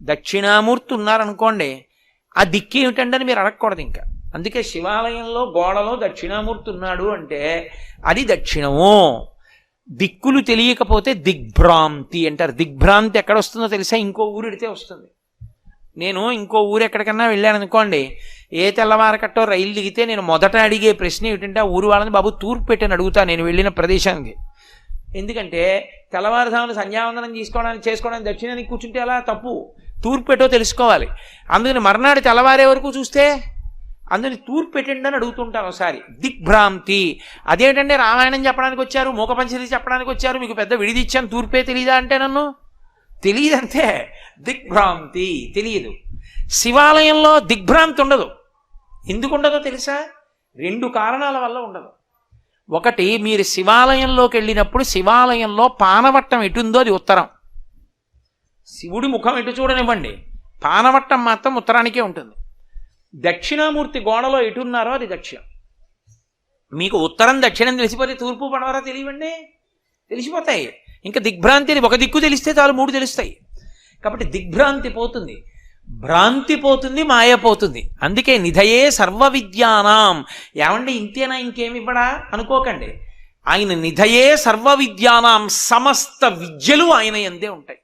దక్షిణామూర్తి ఉన్నారనుకోండి, ఆ దిక్కు ఏమిటండి అని మీరు అడగకూడదు ఇంకా. అందుకే శివాలయంలో గోడలో దక్షిణామూర్తి ఉన్నాడు అంటే అది దక్షిణము. దిక్కులు తెలియకపోతే దిగ్భ్రాంతి అంటారు. దిగ్భ్రాంతి ఎక్కడ వస్తుందో తెలుసా? ఇంకో ఊరు ఎడితే వస్తుంది. నేను ఇంకో ఊరు ఎక్కడికన్నా వెళ్ళాను అనుకోండి, ఏ తెల్లవారకట్టో రైలు దిగితే నేను మొదట అడిగే ప్రశ్న ఏమిటంటే ఆ ఊరు వాళ్ళని, బాబు తూర్పు పెట్టని అడుగుతా నేను వెళ్ళిన ప్రదేశానికి. ఎందుకంటే తెల్లవారుజామున సంధ్యావందనం చేసుకోవడానికి దక్షిణానికి కూర్చుంటే అలా తప్పు, తూర్పు పెట్టో తెలుసుకోవాలి. అందుకని మర్నాడు తెల్లవారే వరకు చూస్తే అందుకని తూర్పు పెట్టండి అని అడుగుతుంటాను ఒకసారి. దిగ్భ్రాంతి. అదేంటంటే రామాయణం చెప్పడానికి వచ్చారు, మూకపంచరి చెప్పడానికి వచ్చారు, మీకు పెద్ద విడిదిచ్చాను, తూర్పే తెలియదా అంటే నన్ను తెలియదంతే. దిగ్భ్రాంతి తెలియదు. శివాలయంలో దిగ్భ్రాంతి ఉండదు. ఎందుకు ఉండదో తెలుసా? 2 కారణాల వల్ల ఉండదు. ఒకటి, మీరు శివాలయంలోకి వెళ్ళినప్పుడు శివాలయంలో పానవట్టం ఎటుందో అది ఉత్తరం. శివుడి ముఖం ఎటు చూడనివ్వండి, పానవట్టం మాత్రం ఉత్తరానికే ఉంటుంది. దక్షిణామూర్తి గోడలో ఎటున్నారో అది దక్షిణం. మీకు ఉత్తరం దక్షిణం తెలిసిపోతే తూర్పు పడవరా తెలియవండి, తెలిసిపోతాయి. ఇంకా దిగ్భ్రాంతి అని ఒక దిక్కు తెలిస్తే చాలు 3 తెలుస్తాయి. కాబట్టి దిగ్భ్రాంతి పోతుంది, భ్రాంతి పోతుంది, మాయ పోతుంది. అందుకే నిధయే సర్వ విద్యానాం. ఏమండి ఇంతేనా, ఇంకేమివ్వడా అనుకోకండి. ఆయన నిధయే సర్వ విద్యానాం, సమస్త విద్యలు ఆయన యందే ఉంటాయి.